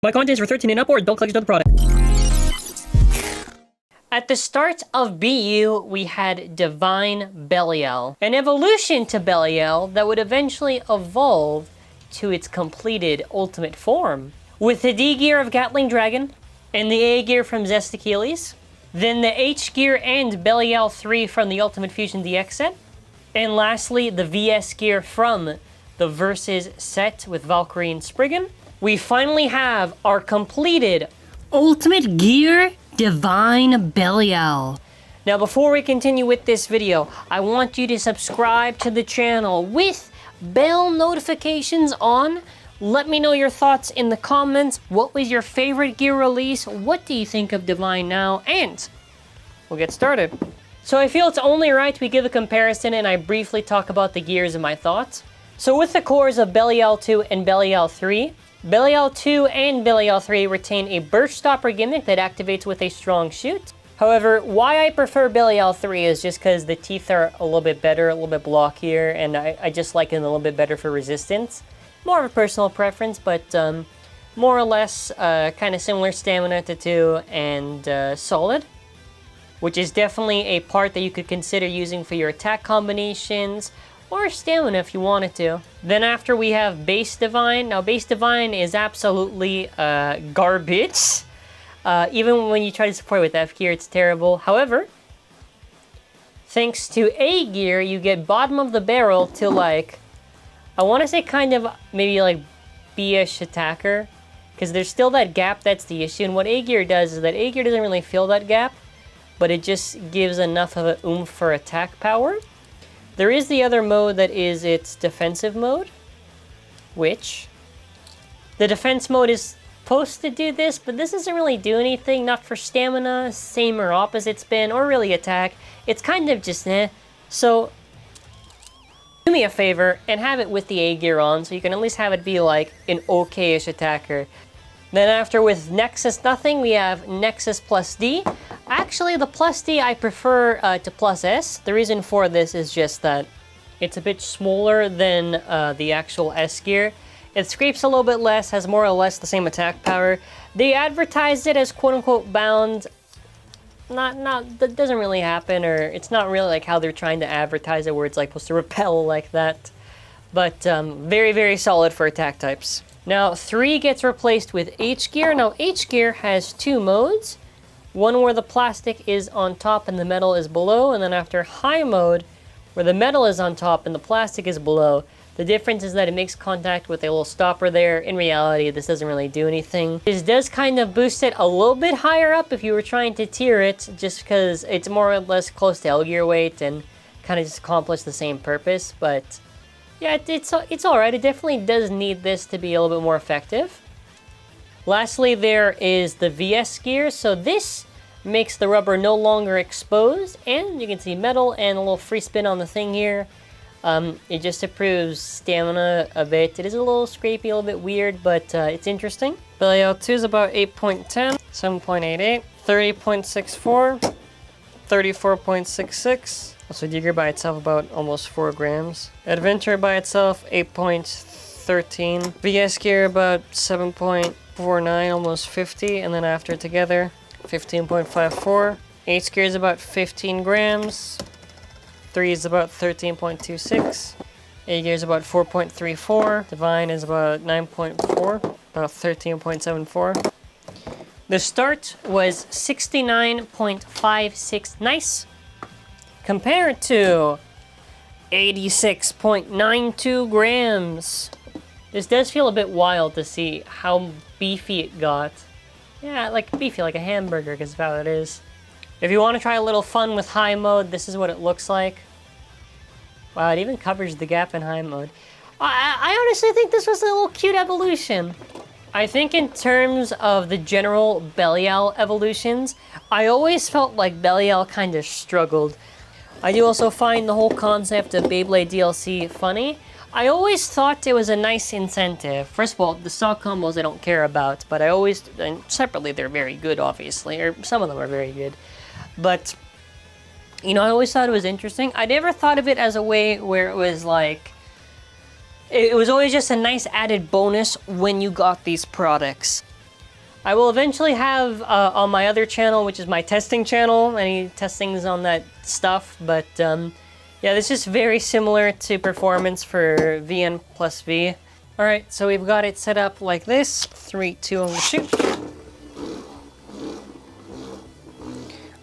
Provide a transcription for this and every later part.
My content is for 13 and up, or adult collectors of the product. At the start of BU, we had Divine Belial, an evolution to Belial that would eventually evolve to its completed ultimate form, with the D gear of Gatling Dragon, and the A gear from Zest Achilles, then the H gear and Belial 3 from the Ultimate Fusion DX set, and lastly the VS gear from the Versus set with Valkyrie and Spriggan. We finally have our completed Ultimate Gear Divine Belial. Now before we continue with this video, I want you to subscribe to the channel with bell notifications on. Let me know your thoughts in the comments. What was your favorite gear release? What do you think of Divine now? And we'll get started. So I feel it's only right we give a comparison and I briefly talk about the gears and my thoughts. So with the cores of Belial 2 and Belial 3, Belial 2 and Belial 3 retain a burst stopper gimmick that activates with a strong shoot. However, why I prefer Belial 3 is just because the teeth are a little bit better, a little bit blockier, and I just like it a little bit better for resistance. More of a personal preference, but more or less kind of similar stamina to 2 and solid, which is definitely a part that you could consider using for your attack combinations, or stamina if you wanted to. Then after we have Base Divine. Now Base Divine is absolutely garbage. Even when you try to support it with F gear, it's terrible. However, thanks to A gear, you get bottom of the barrel to like, I want to say kind of maybe like B-ish attacker, because there's still that gap that's the issue. And what A gear does is that A gear doesn't really fill that gap, but it just gives enough of an oomph for attack power. There is the other mode that is its defensive mode, which the defense mode is supposed to do this, but this doesn't really do anything, not for stamina, same or opposite spin, or really attack. It's kind of just eh. So do me a favor and have it with the A gear on, so you can at least have it be like an okay-ish attacker. Then after with Nexus nothing, we have Nexus plus D. Actually, the plus D I prefer to plus S. The reason for this is just that it's a bit smaller than the actual S gear. It scrapes a little bit less, has more or less the same attack power. They advertised it as quote-unquote bound. That doesn't really happen, or it's not really like how they're trying to advertise it, where it's like supposed to repel like that. But very, very solid for attack types. Now 3 gets replaced with H gear. Now H gear has 2 modes. One where the plastic is on top and the metal is below, and then after high mode, where the metal is on top and the plastic is below. The difference is that it makes contact with a little stopper there. In reality, this doesn't really do anything. This does kind of boost it a little bit higher up if you were trying to tier it, just because it's more or less close to L gear weight and kind of just accomplish the same purpose. But yeah, it's alright. It definitely does need this to be a little bit more effective. Lastly, there is the VS gear. So this makes the rubber no longer exposed, and you can see metal and a little free spin on the thing here. It just improves stamina a bit. It is a little scrapey, a little bit weird, but it's interesting. Belial 2 is about 8.10, 7.88, 30.64, 34.66. Also, Digger by itself about almost 4 grams. Adventure by itself 8.13. VS gear about 7.49, almost 50, and then after together 15.54. H gear is about 15 grams. 3 is about 13.26. A gear is about 4.34. Divine is about 9.4, about 13.74. The start was 69.56. Nice. Compared to 86.92 grams. This does feel a bit wild to see how beefy it got. Yeah, like beefy, like a hamburger, because that's how it is. If you want to try a little fun with high mode, this is what it looks like. Wow, it even covers the gap in high mode. I honestly think this was a little cute evolution. I think in terms of the general Belial evolutions, I always felt like Belial kind of struggled. I do also find the whole concept of Beyblade DLC funny. I always thought it was a nice incentive. First of all, the stock combos I don't care about, but I always, and separately they're very good obviously, or some of them are very good. But, you know, I always thought it was interesting. I never thought of it as a way where it was like, it was always just a nice added bonus when you got these products. I will eventually have on my other channel, which is my testing channel, any testings on that stuff, but yeah, this is very similar to performance for VN plus V. All right, so we've got it set up like this. 3, 2, 1, shoot.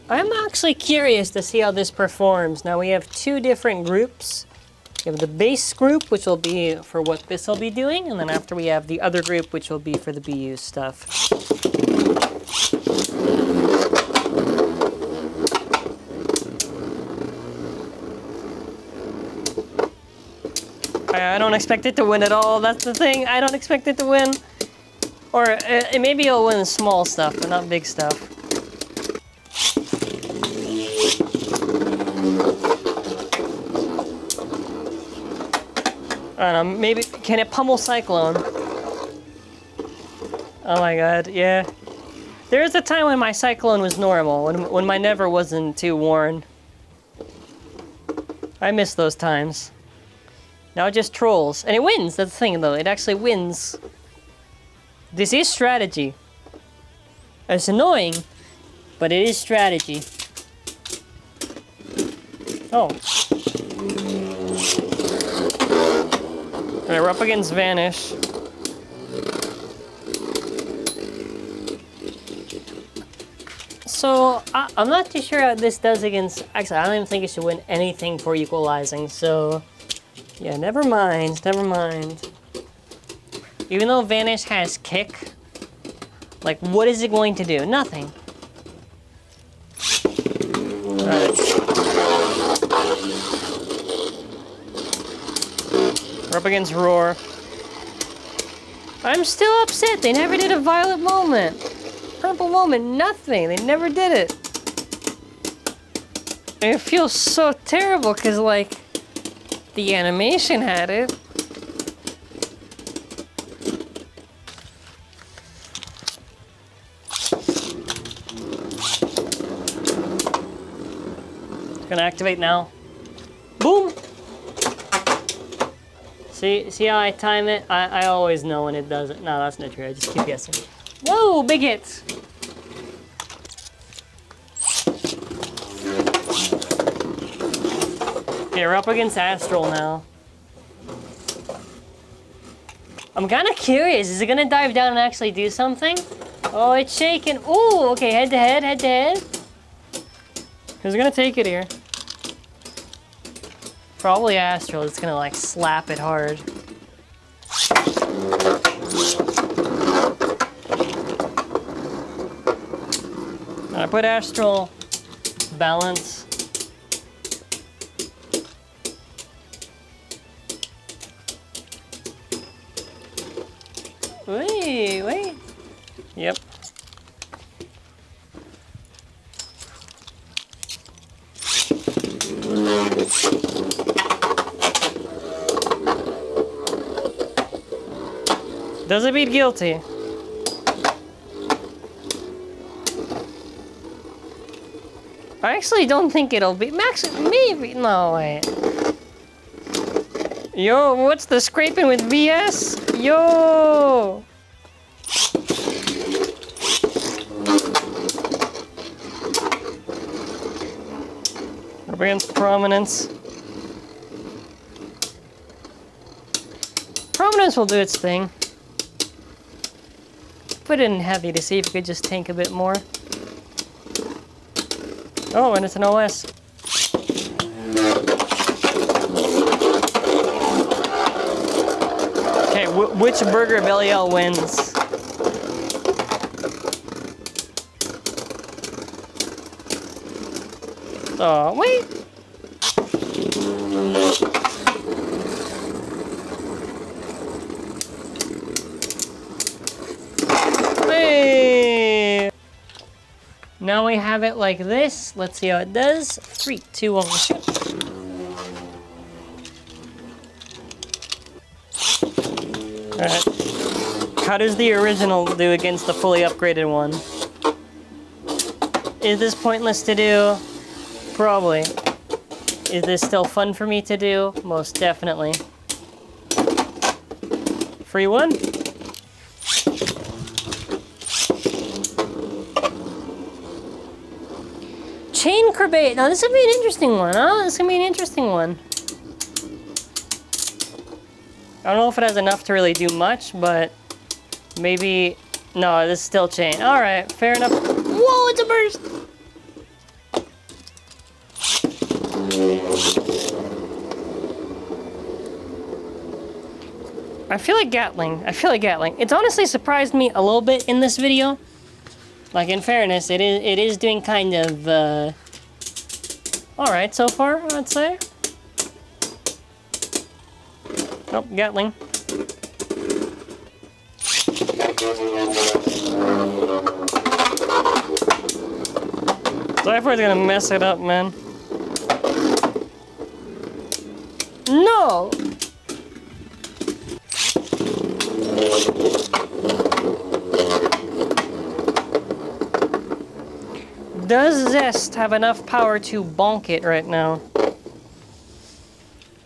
I'm actually curious to see how this performs. Now we have 2 different groups. We have the base group, which will be for what this will be doing, and then after we have the other group, which will be for the BU stuff. I don't expect it to win at all. That's the thing. I don't expect it to win. Or maybe it'll win small stuff, but not big stuff. I don't know, maybe, can it pummel Cyclone? Oh my god, yeah. There was a time when my Cyclone was normal, when my Never wasn't too worn. I miss those times. Now it just trolls. And it wins, that's the thing though, it actually wins. This is strategy. It's annoying, but it is strategy. Oh. Alright, we're up against Vanish. So, I'm not too sure how this does against... Actually, I don't even think it should win anything for equalizing, so... Yeah, never mind, never mind. Even though Vanish has kick, like, what is it going to do? Nothing. Alright. We're up against Roar. I'm still upset. They never did a Violet moment. Purple moment, nothing. They never did it. And it feels so terrible because, like, the animation had it. Gonna activate now. Boom! See how I time it? I always know when it does it. No, that's not true. I just keep guessing. Whoa, big hits! Okay, we're up against Astral now. I'm kind of curious. Is it gonna dive down and actually do something? Oh, it's shaking. Ooh, okay, head to head, head to head. Who's gonna take it here? Probably Astral. It's gonna like slap it hard. I put Astral balance. Wait. Yep. Does it beat Guilty? I actually don't think it'll be Max. Maybe no wait. Yo, what's the scraping with VS? Yo. Up against Prominence. Prominence will do its thing. Put it in heavy to see if it could just tank a bit more. Oh, and it's an OS. Okay, which burger Belial wins? Oh, wait. Hey. Now we have it like this. Let's see how it does. 3, 2, 1, shoot. Alright. How does the original do against the fully upgraded one? Is this pointless to do? Probably. Is this still fun for me to do? Most definitely. Free one? chain crabate. Now this would be an interesting one, huh? This is gonna be an interesting one. I don't know if it has enough to really do much, but maybe... No, this is still chain. Alright, fair enough. Whoa, it's a burst! I feel like Gatling. It's honestly surprised me a little bit in this video. Like, in fairness, it is doing kind of, alright so far, I'd say. Nope, Gatling. Cypher's gonna mess it up, man. No! Does Zest have enough power to bonk it right now?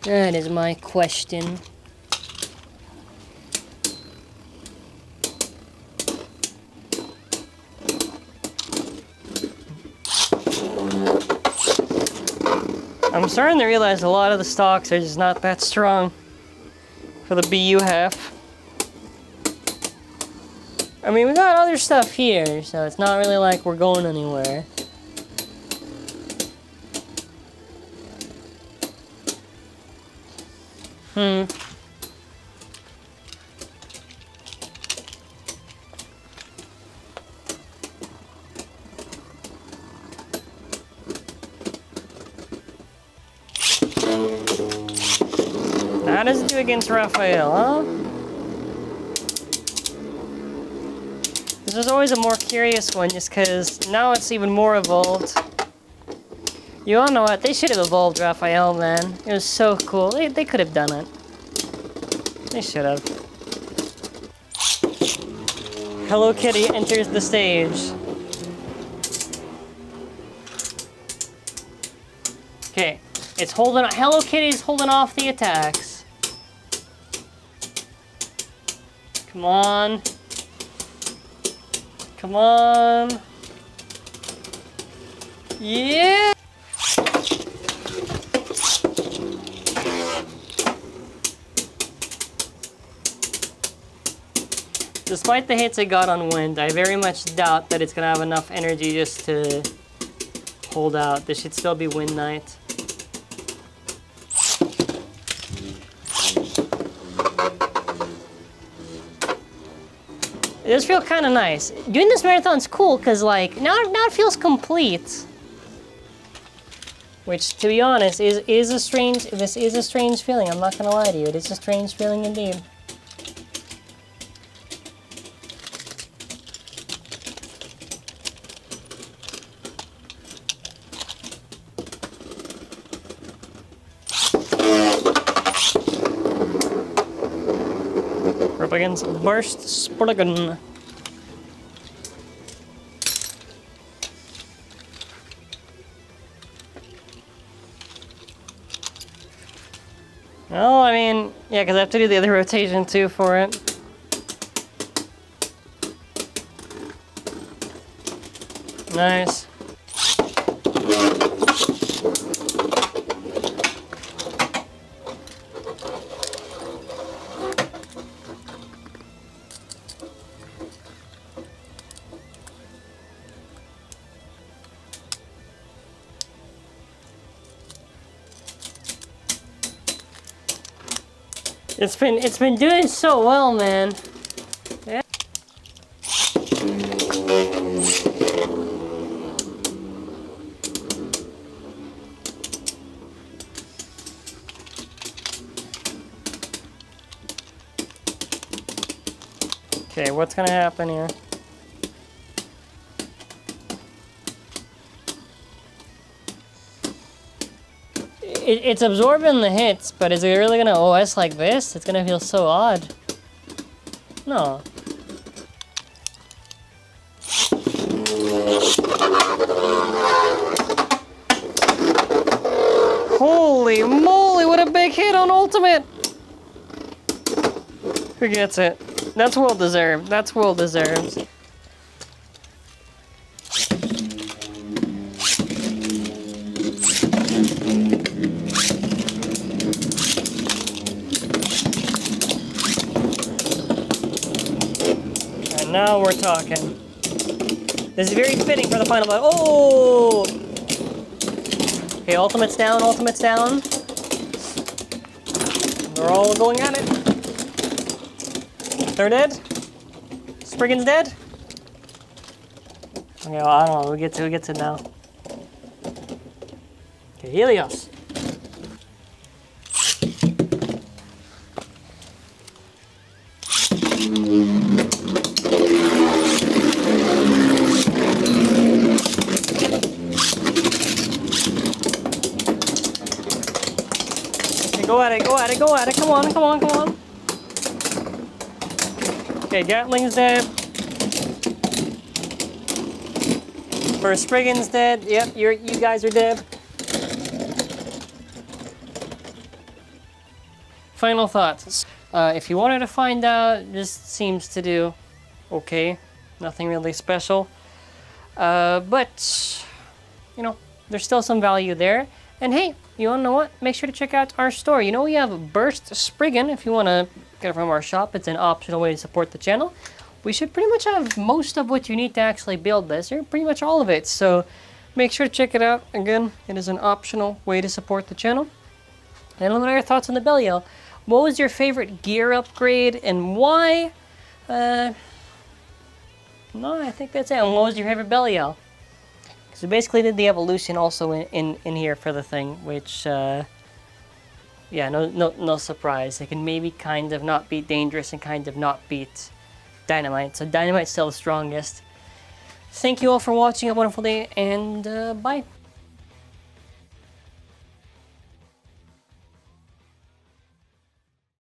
That is my question. I'm starting to realize a lot of the stocks are just not that strong for the BU half. I mean, we got other stuff here, so it's not really like we're going anywhere. How does it do against Raphael, huh? This is always a more curious one, just because now it's even more evolved. You all know what? They should have evolved Raphael, man. It was so cool. They could have done it. They should have. Hello Kitty enters the stage. Okay, it's holding. Hello Kitty's holding off the attacks. Come on. Come on. Yeah. Despite the hits it got on wind, I very much doubt that it's gonna have enough energy just to hold out. This should still be Wind Knight. It does feel kind of nice. Doing this marathon's cool because, like, now it feels complete. Which, to be honest, is a strange. This is a strange feeling. I'm not gonna lie to you. It is a strange feeling indeed. Up against Burst Spriggan. Well, I mean, yeah, because I have to do the other rotation too for it. Nice. It's been doing so well, man. Yeah. Okay, what's gonna happen here? It's absorbing the hits, but is it really gonna OS like this? It's gonna feel so odd. No. Holy moly, what a big hit on ultimate! Who gets it? That's well deserved. That's well deserved. we're talking. This is very fitting for the final battle. Oh! Okay, ultimate's down, ultimate's down. They're all going at it. They're dead. Spriggan's dead. Okay, well, I don't know. We get to now. Okay, Helios. Okay, go at it, go at it, go at it. Come on, come on, come on. Okay, Gatling's dead. First Spriggan's dead. Yep, you guys are dead. Final thoughts. If you wanted to find out, this seems to do okay. Nothing really special. But, you know, there's still some value there. And hey, you wanna know what? Make sure to check out our store. You know, we have Burst Spriggan if you wanna get it from our shop. It's an optional way to support the channel. We should pretty much have most of what you need to actually build this, or pretty much all of it. So make sure to check it out. Again, it is an optional way to support the channel. And let me know your thoughts on the Belial. What was your favorite gear upgrade and why? No, I think that's it. And what was your favorite Belial? Because we basically did the evolution also in here for the thing, which, yeah, no surprise. It can maybe kind of not beat Dangerous and kind of not beat Dynamite. So Dynamite's still the strongest. Thank you all for watching. Have a wonderful day, and bye.